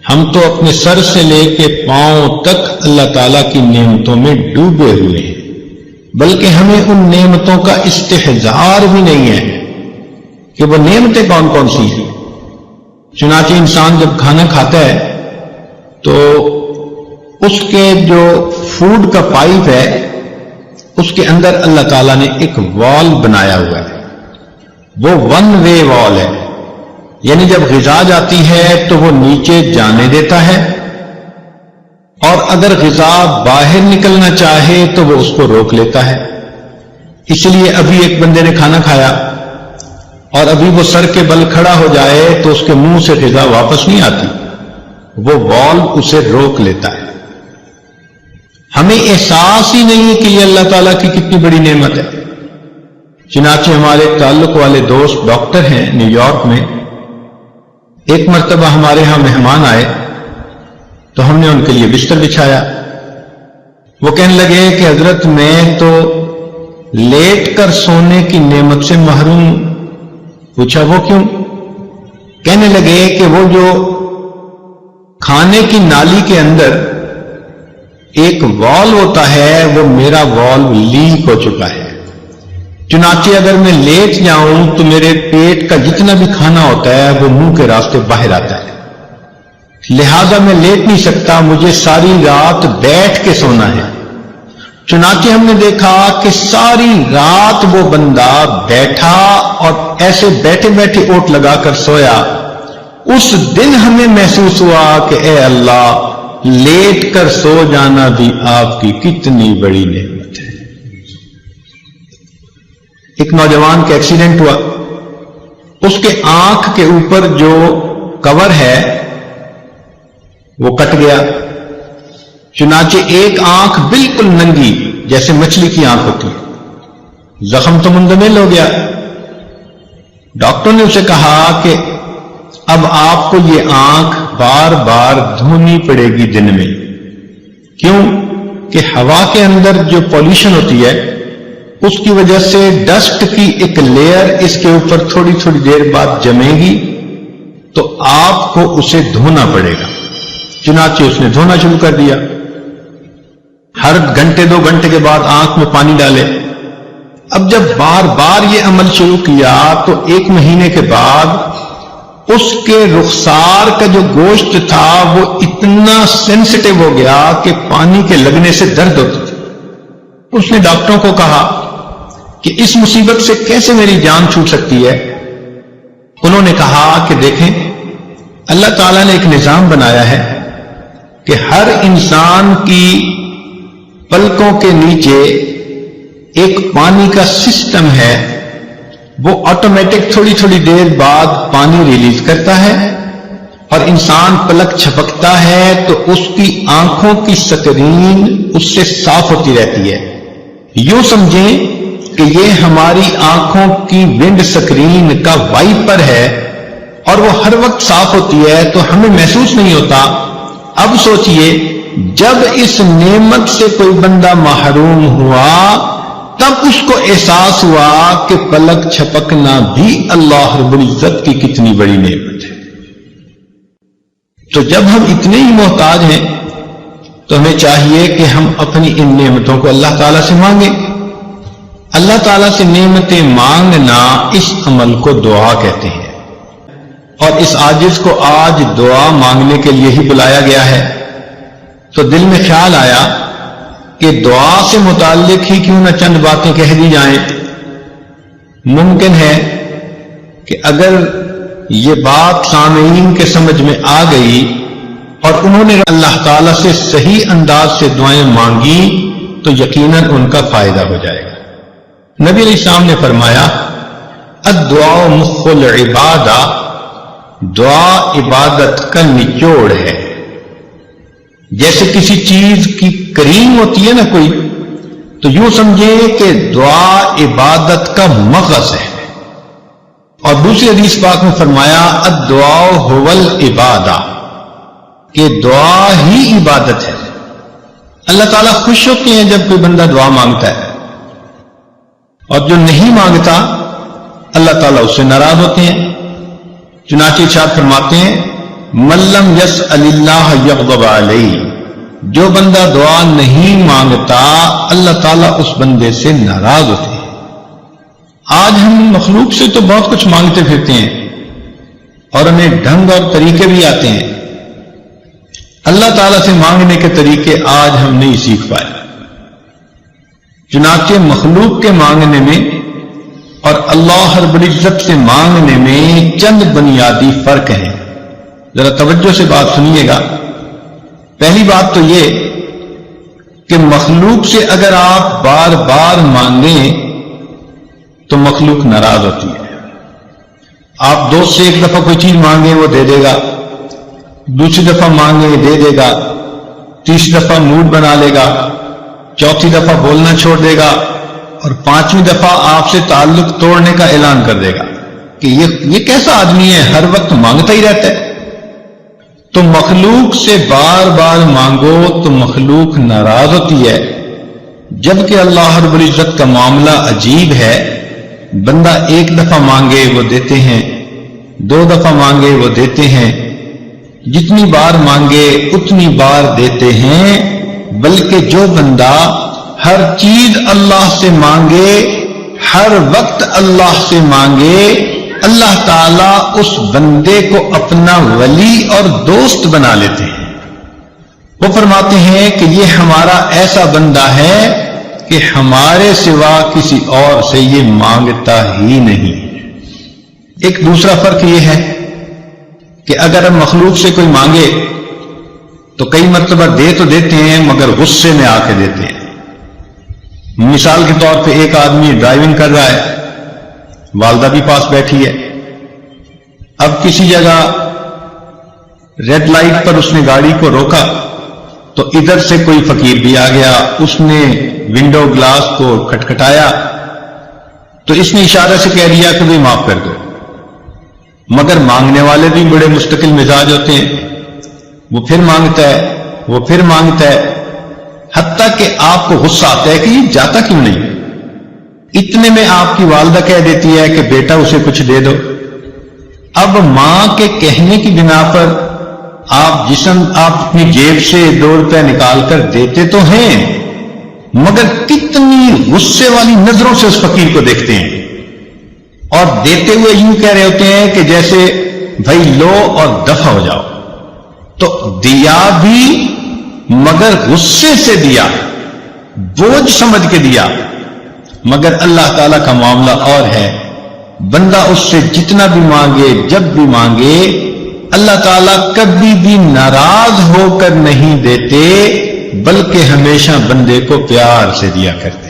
ہم تو اپنے سر سے لے کے پاؤں تک اللہ تعالیٰ کی نعمتوں میں ڈوبے ہوئے ہیں، بلکہ ہمیں ان نعمتوں کا استحضار بھی نہیں ہے کہ وہ نعمتیں کون کون سی ہیں۔ چنانچہ انسان جب کھانا کھاتا ہے تو اس کے جو فوڈ کا پائپ ہے اس کے اندر اللہ تعالیٰ نے ایک وال بنایا ہوا ہے، وہ ون وے وال ہے، یعنی جب غذا جاتی ہے تو وہ نیچے جانے دیتا ہے، اور اگر غذا باہر نکلنا چاہے تو وہ اس کو روک لیتا ہے۔ اس لیے ابھی ایک بندے نے کھانا کھایا اور ابھی وہ سر کے بل کھڑا ہو جائے تو اس کے منہ سے غذا واپس نہیں آتی، وہ والو اسے روک لیتا ہے۔ ہمیں احساس ہی نہیں کہ یہ اللہ تعالیٰ کی کتنی بڑی نعمت ہے۔ چنانچہ ہمارے تعلق والے دوست ڈاکٹر ہیں نیو یارک میں، ایک مرتبہ ہمارے ہاں مہمان آئے تو ہم نے ان کے لیے بستر بچھایا۔ وہ کہنے لگے کہ حضرت میں تو لیٹ کر سونے کی نعمت سے محروم ہوں۔ پوچھا وہ کیوں؟ کہنے لگے کہ وہ جو کھانے کی نالی کے اندر ایک وال ہوتا ہے وہ میرا وال لیک ہو چکا ہے، چنانچہ اگر میں لیٹ جاؤں تو میرے پیٹ کا جتنا بھی کھانا ہوتا ہے وہ منہ کے راستے باہر آتا ہے، لہذا میں لیٹ نہیں سکتا، مجھے ساری رات بیٹھ کے سونا ہے۔ چنانچہ ہم نے دیکھا کہ ساری رات وہ بندہ بیٹھا اور ایسے بیٹھے بیٹھے اوٹ لگا کر سویا۔ اس دن ہمیں محسوس ہوا کہ اے اللہ، لیٹ کر سو جانا بھی آپ کی کتنی بڑی نعمت ہے۔ ایک نوجوان کا ایکسیڈنٹ ہوا، اس کے آنکھ کے اوپر جو کور ہے وہ کٹ گیا، چنانچہ ایک آنکھ بالکل ننگی جیسے مچھلی کی آنکھ ہوتی ہے، زخم تو مندمل ہو گیا۔ ڈاکٹر نے اسے کہا کہ اب آپ کو یہ آنکھ بار بار دھونی پڑے گی دن میں۔ کیوں؟ کہ ہوا کے اندر جو پولیوشن ہوتی ہے اس کی وجہ سے ڈسٹ کی ایک لیئر اس کے اوپر تھوڑی تھوڑی دیر بعد جمے گی تو آپ کو اسے دھونا پڑے گا۔ چنانچہ اس نے دھونا شروع کر دیا، ہر گھنٹے 2 گھنٹے کے بعد آنکھ میں پانی ڈالے۔ اب جب بار بار یہ عمل شروع کیا تو 1 مہینے کے بعد اس کے رخسار کا جو گوشت تھا وہ اتنا سینسٹیو ہو گیا کہ پانی کے لگنے سے درد ہوتی تھی۔ اس نے ڈاکٹروں کو کہا کہ اس مصیبت سے کیسے میری جان چھوٹ سکتی ہے؟ انہوں نے کہا کہ دیکھیں، اللہ تعالیٰ نے ایک نظام بنایا ہے کہ ہر انسان کی پلکوں کے نیچے ایک پانی کا سسٹم ہے، وہ آٹومیٹک تھوڑی تھوڑی دیر بعد پانی ریلیز کرتا ہے، اور انسان پلک چھپکتا ہے تو اس کی آنکھوں کی سکرین اس سے صاف ہوتی رہتی ہے۔ یوں سمجھیں کہ یہ ہماری آنکھوں کی ونڈ سکرین کا وائپر ہے اور وہ ہر وقت صاف ہوتی ہے تو ہمیں محسوس نہیں ہوتا۔ اب سوچئے، جب اس نعمت سے کوئی بندہ محروم ہوا تب اس کو احساس ہوا کہ پلک چھپکنا بھی اللہ رب العزت کی کتنی بڑی نعمت ہے۔ تو جب ہم اتنے ہی محتاج ہیں تو ہمیں چاہیے کہ ہم اپنی ان نعمتوں کو اللہ تعالیٰ سے مانگیں۔ اللہ تعالیٰ سے نعمتیں مانگنا اس عمل کو دعا کہتے ہیں، اور اس عاجز کو آج دعا مانگنے کے لیے ہی بلایا گیا ہے۔ تو دل میں خیال آیا کہ دعا سے متعلق ہی کیوں نہ چند باتیں کہہ دی جائیں۔ ممکن ہے کہ اگر یہ بات سامعین کے سمجھ میں آ گئی اور انہوں نے اللہ تعالیٰ سے صحیح انداز سے دعائیں مانگی تو یقیناً ان کا فائدہ ہو جائے گا۔ نبی علیہ السلام نے فرمایا، الدعاء مخ العبادہ، دعا عبادت کا نچوڑ ہے۔ جیسے کسی چیز کی کریم ہوتی ہے نا کوئی، تو یوں سمجھیں کہ دعا عبادت کا مغز ہے۔ اور دوسری حدیث پاک میں فرمایا، الدعاء هو العبادہ، کہ دعا ہی عبادت ہے۔ اللہ تعالیٰ خوش ہوتے ہیں جب کوئی بندہ دعا مانگتا ہے، اور جو نہیں مانگتا اللہ تعالیٰ اس سے ناراض ہوتے ہیں۔ چنانچہ ارشاد فرماتے ہیں، ملم یسأل اللہ یغضب علیہ، جو بندہ دعا نہیں مانگتا اللہ تعالیٰ اس بندے سے ناراض ہوتے ہیں۔ آج ہم مخلوق سے تو بہت کچھ مانگتے پھرتے ہیں اور ہمیں ڈھنگ اور طریقے بھی آتے ہیں، اللہ تعالیٰ سے مانگنے کے طریقے آج ہم نہیں سیکھ پائے۔ چنانچہ مخلوق کے مانگنے میں اور اللہ رب العزت سے مانگنے میں چند بنیادی فرق ہیں، ذرا توجہ سے بات سنیے گا۔ پہلی بات تو یہ کہ مخلوق سے اگر آپ بار بار مانگیں تو مخلوق ناراض ہوتی ہے۔ آپ دوست سے ایک دفعہ کوئی چیز مانگیں وہ دے دے گا، دوسری دفعہ مانگیں دے دے گا، تیسری دفعہ موڈ بنا لے گا، چوتھی دفعہ بولنا چھوڑ دے گا، اور پانچویں دفعہ آپ سے تعلق توڑنے کا اعلان کر دے گا کہ یہ کیسا آدمی ہے، ہر وقت مانگتا ہی رہتا ہے۔ تو مخلوق سے بار بار مانگو تو مخلوق ناراض ہوتی ہے، جبکہ اللہ رب العزت کا معاملہ عجیب ہے۔ بندہ ایک دفعہ مانگے وہ دیتے ہیں، دو دفعہ مانگے وہ دیتے ہیں، جتنی بار مانگے اتنی بار دیتے ہیں، بلکہ جو بندہ ہر چیز اللہ سے مانگے، ہر وقت اللہ سے مانگے، اللہ تعالیٰ اس بندے کو اپنا ولی اور دوست بنا لیتے ہیں۔ وہ فرماتے ہیں کہ یہ ہمارا ایسا بندہ ہے کہ ہمارے سوا کسی اور سے یہ مانگتا ہی نہیں۔ ایک دوسرا فرق یہ ہے کہ اگر ہم مخلوق سے کوئی مانگے تو کئی مرتبہ دے تو دیتے ہیں مگر غصے میں آ کے دیتے ہیں۔ مثال کے طور پہ ایک آدمی ڈرائیونگ کر رہا ہے، والدہ بھی پاس بیٹھی ہے، اب کسی جگہ ریڈ لائٹ پر اس نے گاڑی کو روکا تو ادھر سے کوئی فقیر بھی آ گیا، اس نے ونڈو گلاس کو کھٹکھٹایا تو اس نے اشارے سے کہہ دیا کہ بھائی معاف کر دو، مگر مانگنے والے بھی بڑے مستقل مزاج ہوتے ہیں، وہ پھر مانگتا ہے، وہ پھر مانگتا ہے، حتیٰ کہ آپ کو غصہ آتا ہے کہ یہ جاتا کیوں نہیں۔ اتنے میں آپ کی والدہ کہہ دیتی ہے کہ بیٹا اسے کچھ دے دو۔ اب ماں کے کہنے کی بنا پر آپ اپنی جیب سے 2 روپے نکال کر دیتے تو ہیں، مگر کتنی غصے والی نظروں سے اس فقیر کو دیکھتے ہیں، اور دیتے ہوئے یوں کہہ رہے ہوتے ہیں کہ جیسے بھائی لو اور دفع ہو جاؤ۔ تو دیا بھی مگر غصے سے دیا، بوجھ سمجھ کے دیا، مگر اللہ تعالیٰ کا معاملہ اور ہے۔ بندہ اس سے جتنا بھی مانگے، جب بھی مانگے، اللہ تعالیٰ کبھی بھی ناراض ہو کر نہیں دیتے، بلکہ ہمیشہ بندے کو پیار سے دیا کرتے۔